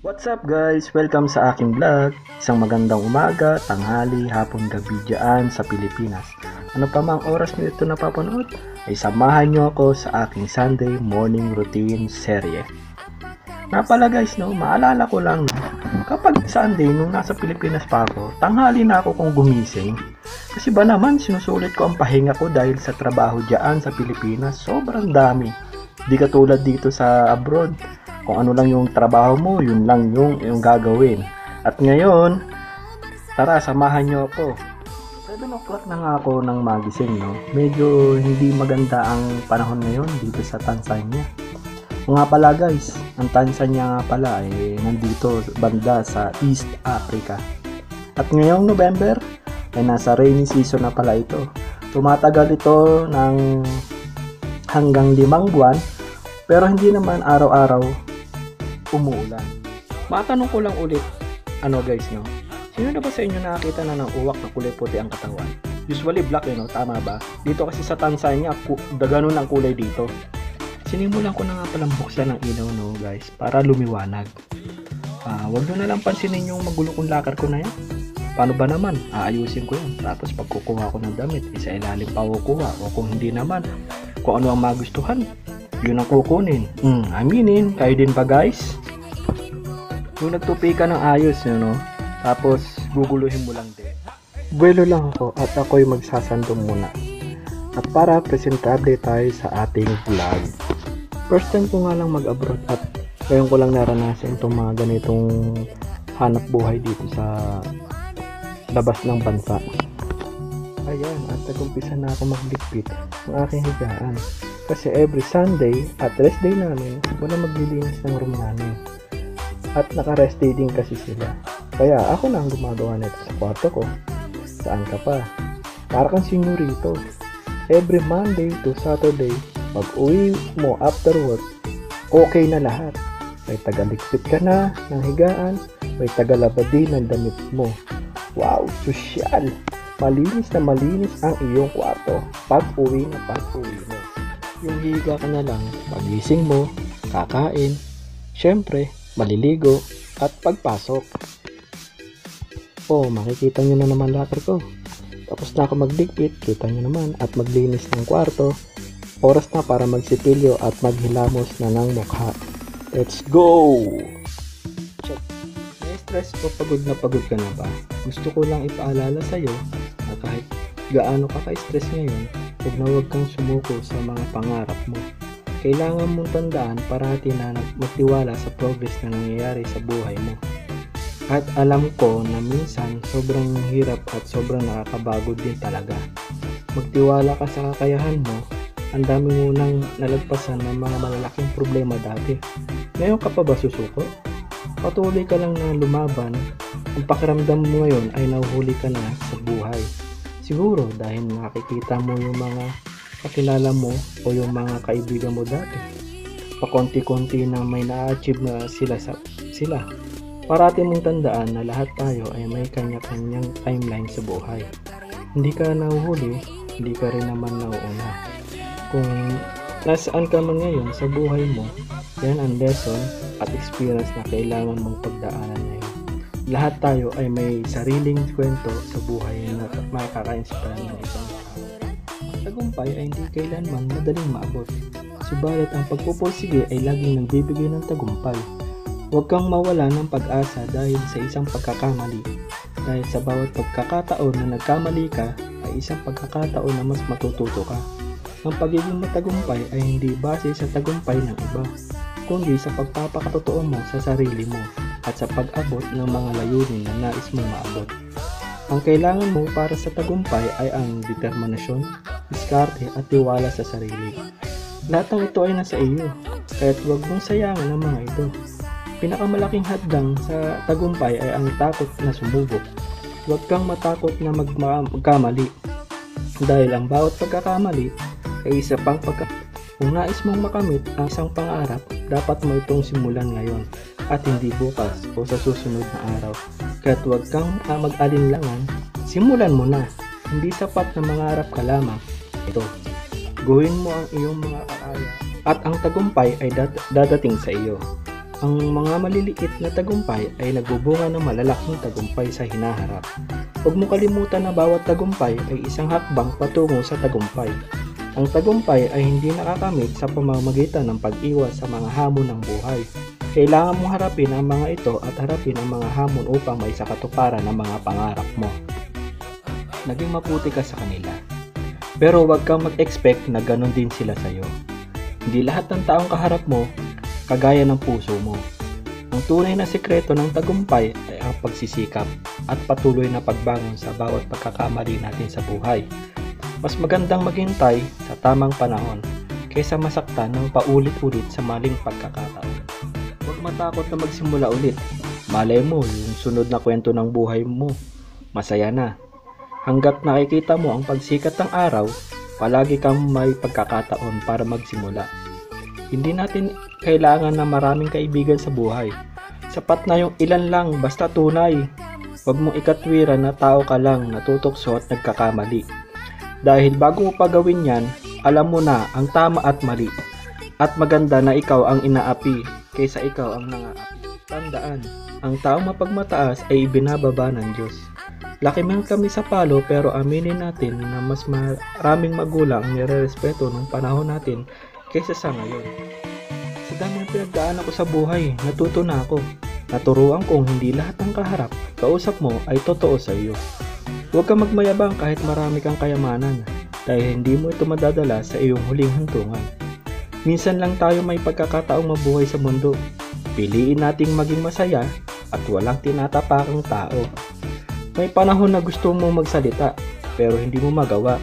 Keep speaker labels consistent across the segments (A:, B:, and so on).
A: What's up guys? Welcome sa aking vlog. Isang magandang umaga, tanghali, hapon, gabi dyan sa Pilipinas. Ano pa mang oras nyo ito napapanood, ay samahan nyo ako sa aking Sunday morning routine serye. Napala guys, maalala ko lang kapag Sunday nung nasa Pilipinas pa ako, tanghali na ako kung gumising. Kasi ba naman sinusulit ko ang pahinga ko dahil sa trabaho dyan sa Pilipinas, sobrang dami. Di katulad dito sa abroad. Kung ano lang yung trabaho mo, yun lang yung gagawin. At ngayon, tara, samahan nyo ako. 7 o'clock na nga ako ng magising, Medyo hindi maganda ang panahon ngayon dito sa Tanzania. O nga pala guys, ang Tanzania nga pala ay nandito banda sa East Africa. At ngayong November, ay nasa rainy season na pala ito. Tumatagal ito ng hanggang 5 buwan, pero hindi naman araw-araw umuulan. Matanong ko lang ulit, guys, sino na ba sa inyo nakakita na ng uwak na kulay puti ang katawan? Usually black, tama ba? Dito kasi sa Tanzania, ganun ang kulay dito. Sinimulan ko na nga palang buksan ng ilaw, guys, para lumiwanag. Wag nyo na lang pansinin yung magulo kong lakar ko na yan. Paano ba naman? Aayusin ko yan. Tapos pag kukuha ko ng damit, isa ilalim pa kukuha. O kung hindi naman, kung ano ang magustuhan, yun ang kukunin. Aminin, kayo din ba guys? Kung nagtupi ka ng ayos, tapos guguluhin mo lang din. Buwelo lang ako at ako'y magsasandong muna. At para presentable tayo sa ating vlog. First time ko nga lang mag-abroad at ngayon ko lang naranasan itong mga ganitong hanap buhay dito sa labas ng bansa. Ayan, at nag-umpisa na ako magligpit ng aking higaan. Kasi every Sunday at rest day namin, wala maglilinis ng room namin. At naka-rest day din kasi sila. Kaya ako na ang gumagawa nito sa kwarto ko. Saan ka pa? Para kang senyorito. Every Monday to Saturday, pag uwi mo after work, okay na lahat. May tagaligpit ka na ng higaan, may tagalaba din ng damit mo. Wow, sosyal! Malinis na malinis ang iyong kwarto pag uwi mo. Yung higa ka na lang, pagising mo, kakain, syempre, maliligo, at pagpasok. Makikita nyo na naman lakar ko. Tapos na ako magligpit, kita nyo naman, at maglinis ng kwarto. Oras na para magsipilyo at maghilamos na ng mukha. Let's go! Check. May stress o pagod ka na ba? Gusto ko lang ipaalala sa'yo na kahit gaano ka ka-stress ngayon, huwag kang sumuko sa mga pangarap mo. Kailangan mong tandaan parati na magtiwala sa progress na nangyayari sa buhay mo. At alam ko na minsan sobrang hirap at sobrang nakakabago din talaga. Magtiwala ka sa kakayahan mo. Ang dami mo nang nalagpasan ng mga malalaking problema dati. Ngayon ka pa ba susuko? Patuloy ka lang na lumaban. Ang pakiramdam mo ngayon ay nahuhuli ka na sa buhay. Siguro dahil nakikita mo yung mga kakilala mo o yung mga kaibigan mo dati. Pakonti-konti na may na-achieve na sila. Parati mong tandaan na lahat tayo ay may kanya-kanyang timeline sa buhay. Hindi ka nahuhuli, hindi ka rin naman nauuna. Kung nasaan ka man ngayon sa buhay mo, yan ang lesson at experience na kailangan mong pagdaanan ngayon. Lahat tayo ay may sariling kwento sa buhay na makaka-inspire ng ibang tao. Ang tagumpay ay hindi kailanman madaling maabot. Subalit ang pagpupursige ay laging nagbibigay ng tagumpay. Huwag kang mawala ng pag-asa dahil sa isang pagkakamali. Dahil sa bawat pagkakataon na nagkamali ka ay isang pagkakataon na mas matututo ka. Ang pagiging matagumpay ay hindi base sa tagumpay ng iba, kundi sa pagpapakatotoo mo sa sarili mo at sa pag-abot ng mga layunin na nais mong maabot. Ang kailangan mo para sa tagumpay ay ang determinasyon, diskarte at tiwala sa sarili. Lahat ng ito ay nasa iyo, kaya't huwag mong sayangin ang mga ito. Pinakamalaking hadlang sa tagumpay ay ang takot na sumubok. Huwag kang matakot na magkamali, dahil ang bawat pagkakamali ay isa pang Kung nais mong makamit ang isang pangarap, dapat mo itong simulan ngayon at hindi bukas o sa susunod na araw. Kaya't huwag kang mag-alinlangan, simulan mo na. Hindi sapat na mangarap ka lamang. Ito, gawin mo ang iyong mga kaya at ang tagumpay ay dadating sa iyo. Ang mga maliliit na tagumpay ay nagbubunga ng malalaking tagumpay sa hinaharap. Huwag mo kalimutan na bawat tagumpay ay isang hakbang patungo sa tagumpay. Ang tagumpay ay hindi nakakamit sa pamamagitan ng pag-iwas sa mga hamon ng buhay. Kailangan mong harapin ang mga ito at harapin ang mga hamon upang may sakatuparan ng mga pangarap mo. Naging maputi ka sa kanila. Pero huwag kang mag-expect na ganon din sila sa'yo. Hindi lahat ng taong kaharap mo kagaya ng puso mo. Ang tunay na sikreto ng tagumpay ay ang pagsisikap at patuloy na pagbangon sa bawat pagkakamali natin sa buhay. Mas magandang maghintay sa tamang panahon kaysa masaktan ng paulit-ulit sa maling pagkakataon. Huwag matakot na magsimula ulit. Malay mo, yung sunod na kwento ng buhay mo, masaya na. Hanggat nakikita mo ang pagsikat ng araw, palagi kang may pagkakataon para magsimula. Hindi natin kailangan na maraming kaibigan sa buhay. Sapat na yung ilan lang, basta tunay. Huwag mong ikatwiran na tao ka lang, natutokso at nagkakamali. Dahil bago mo pa gawin yan, alam mo na ang tama at mali. At maganda na ikaw ang inaapi kaysa ikaw ang nangaapi. Tandaan, ang taong mapagmataas ay ibinababa ng Diyos. Laki man kami sa palo pero aminin natin na mas maraming magulang ang nire-respeto ng panahon natin kaysa sa ngayon. Sa dami ng pinagdaanan ko sa buhay, natuto na ako. Naturuan kong hindi lahat ng kaharap, kausap mo ay totoo sa iyo. Huwag kang magmayabang kahit marami kang kayamanan, dahil hindi mo ito madadala sa iyong huling hantungan. Minsan lang tayo may pagkakataong mabuhay sa mundo. Piliin nating maging masaya at walang tinatapakang tao. May panahon na gusto mong magsalita, pero hindi mo magawa.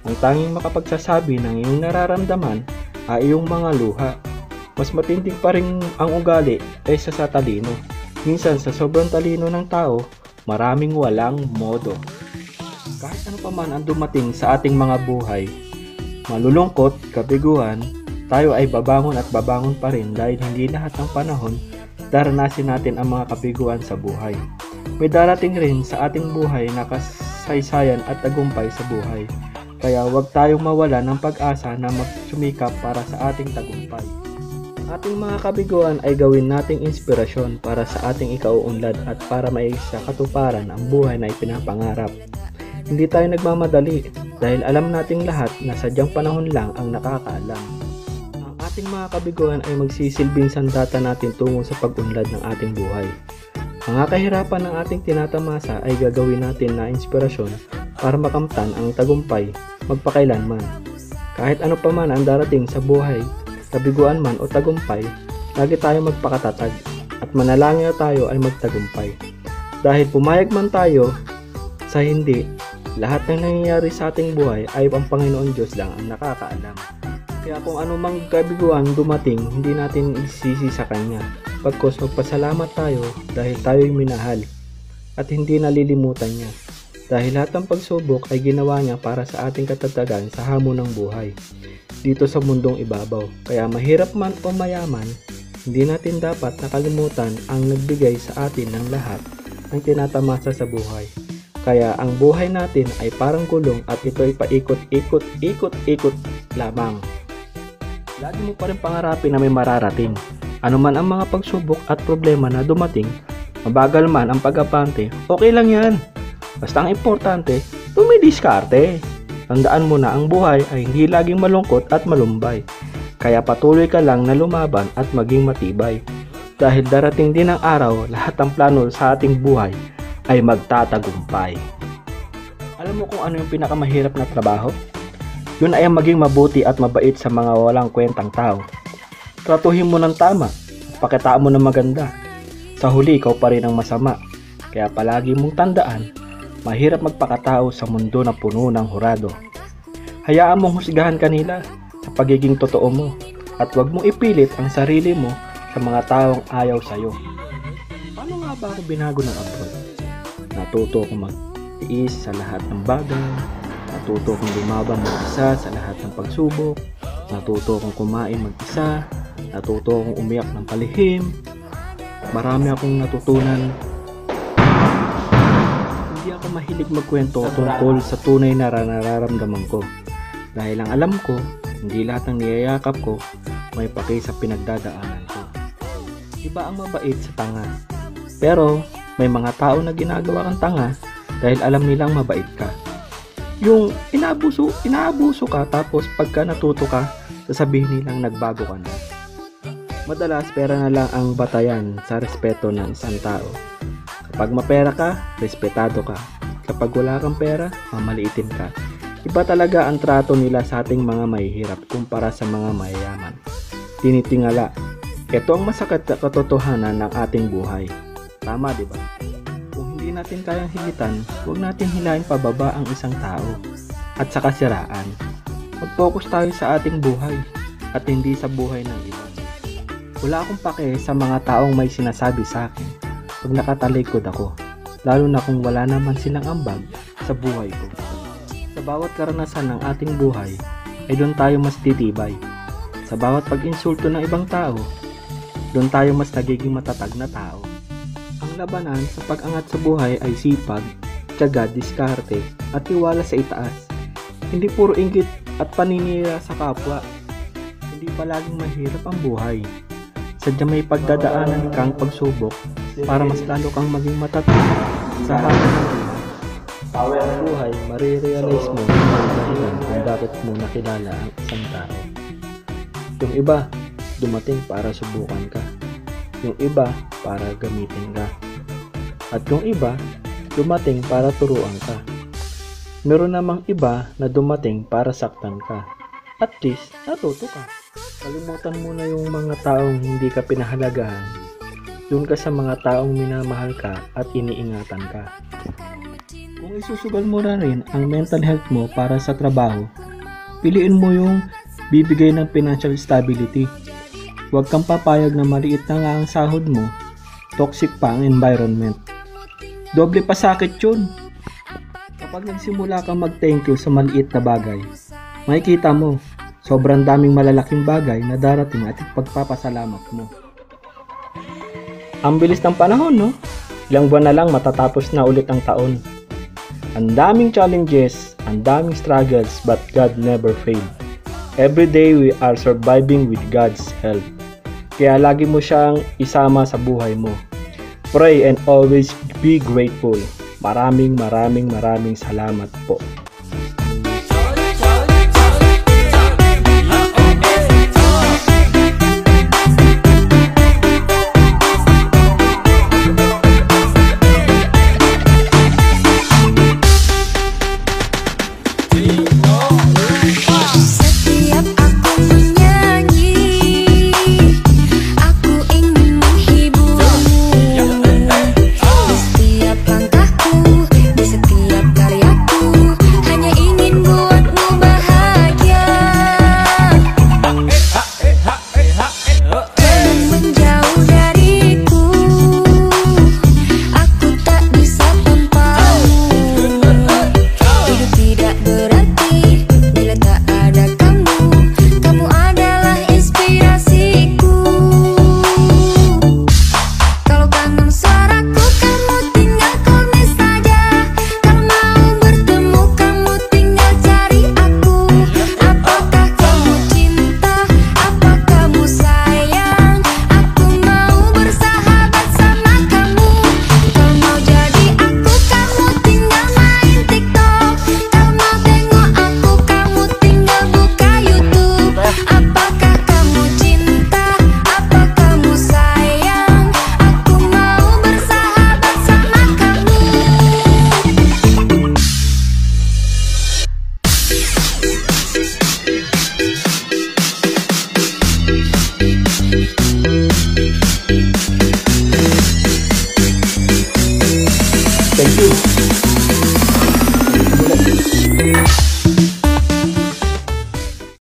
A: Ang tanging makapagsasabi ng iyong nararamdaman ay iyong mga luha. Mas matindi pa rin ang ugali kaysa sa talino. Minsan sa sobrang talino ng tao, maraming walang modo. Kahit ano pa man ang dumating sa ating mga buhay, malulungkot, kabiguan, tayo ay babangon at babangon pa rin dahil hindi lahat ng panahon daranasin natin ang mga kabiguan sa buhay. May darating rin sa ating buhay na kasaysayan at tagumpay sa buhay. Kaya huwag tayong mawala ng pag-asa na magsumikap para sa ating tagumpay. Ating mga kabiguan ay gawin nating inspirasyon para sa ating ikauunlad at para maisa katuparan ang buhay na ipinapangarap. Hindi tayo nagmamadali dahil alam nating lahat na sadyang panahon lang ang nakakaalam. Ang ating mga kabiguan ay magsisilbing sandata natin tungo sa pag-unlad ng ating buhay. Mga kahirapan ng ating tinatamasa ay gagawin natin na inspirasyon para makamtan ang tagumpay magpakailanman. Kahit ano pa man ang darating sa buhay, kabiguan man o tagumpay, lagi tayo magpakatatag at manalangin tayo ay magtagumpay. Dahil pumayag man tayo sa hindi, lahat ng nangyayari sa ating buhay ay ang Panginoon Diyos lang ang nakakaalam. Kaya kung anumang kabiguan dumating, hindi natin isisi sa Kanya. Pagkos magpasalamat tayo dahil tayo'y minahal at hindi nalilimutan niya. Dahil lahat ng pagsubok ay ginawa niya para sa ating katatagan sa hamon ng buhay dito sa mundong ibabaw. Kaya mahirap man o mayaman, hindi natin dapat nakalimutan ang nagbigay sa atin ng lahat ng tinatamasa sa buhay. Kaya ang buhay natin ay parang gulong at ito ay paikot-ikot lamang. Lagi mo pa rin pangarapin na may mararating. Ano man ang mga pagsubok at problema na dumating, mabagal man ang pag-abante, okay lang yan. Basta ang importante, dumidiskarte. Tandaan mo na ang buhay ay hindi laging malungkot at malumbay. Kaya patuloy ka lang na lumaban at maging matibay. Dahil darating din ang araw, lahat ng plano sa ating buhay ay magtatagumpay. Alam mo kung ano yung pinakamahirap na trabaho? Yun ay ang maging mabuti at mabait sa mga walang kwentang tao. Tratuhin mo ng tama, pakitaan mo ng maganda. Sa huli, ikaw pa rin ang masama. Kaya palagi mong tandaan, mahirap magpakatao sa mundo na puno ng hurado. Hayaan mong husgahan kanila sa pagiging totoo mo at huwag mong ipilit ang sarili mo sa mga taong ayaw sa'yo. Paano nga ba ako binago ng abroad? Natuto akong magtiis sa lahat ng bagay. Natuto akong lumaban mag-isa sa lahat ng pagsubok. Natuto akong kumain mag-isa. Natuto akong umiyak ng palihim. Marami akong natutunan. Hindi ako mahilig magkwento tungkol sa tunay na nararamdaman ko. Dahil ang alam ko, hindi lahat ng niyayakap ko may paki sa pinagdadaanan ko. Iba ang mabait sa tanga. Pero may mga tao na ginagawa kang tanga dahil alam nilang mabait ka. Yung inaabuso ka tapos pagka natuto ka, sasabihin nilang nagbago ka na. Madalas pera na lang ang batayan sa respeto ng isang tao. Kapag mapera ka, respetado ka. Kapag wala kang pera, mamaliitin ka. Iba talaga ang trato nila sa ating mga mahihirap kumpara sa mga mayayaman. Tinitingala. Ito ang masakit na katotohanan ng ating buhay. Tama, di ba? Kung hindi natin kayang higitan, huwag natin hilahin pababa ang isang tao at sa kasiraan. Mag-focus tayo sa ating buhay at hindi sa buhay ng iba. Wala akong pake sa mga taong may sinasabi sa akin pag nakatalikod ako, lalo na kung wala naman silang ambag sa buhay ko. Sa bawat karanasan ng ating buhay ay doon tayo mas titibay. Sa bawat pag-insulto ng ibang tao, doon tayo mas nagiging matatag na tao. Ang labanan sa pag-angat sa buhay ay sipag, tiyaga, diskarte at tiwala sa itaas. Hindi puro inggit at paninira sa kapwa. Hindi palaging mahirap ang buhay. Sadyang may pagdadaanan kang pagsubok para mas lalo kang maging matatag sa habang ng buhay. Sa buhay, marirealize mo ang dahilan kung bakit mo nakilala ang isang tao. Yung iba, dumating para subukan ka. Yung iba, para gamitin ka. At yung iba, dumating para turuan ka. Meron namang iba na dumating para saktan ka. At least, natuto ka. Kalimutan mo na yung mga taong hindi ka pinahalagahan. Doon ka sa mga taong minamahal ka at iniingatan ka. Kung isusugal mo na rin ang mental health mo para sa trabaho, piliin mo yung bibigay ng financial stability. Huwag kang papayag na maliit na nga ang sahod mo, toxic pa ang environment. Doble pa sakit yun. Kapag nagsimula kang mag-thank you sa maliit na bagay, makikita mo, sobrang daming malalaking bagay na darating at pagpapasalamat mo. Ang bilis ng panahon, no? Ilang buwan na lang matatapos na ulit ang taon. Ang daming challenges, ang daming struggles, but God never failed. Every day we are surviving with God's help. Kaya lagi mo siyang isama sa buhay mo. Pray and always be grateful. Maraming salamat po. Thank you.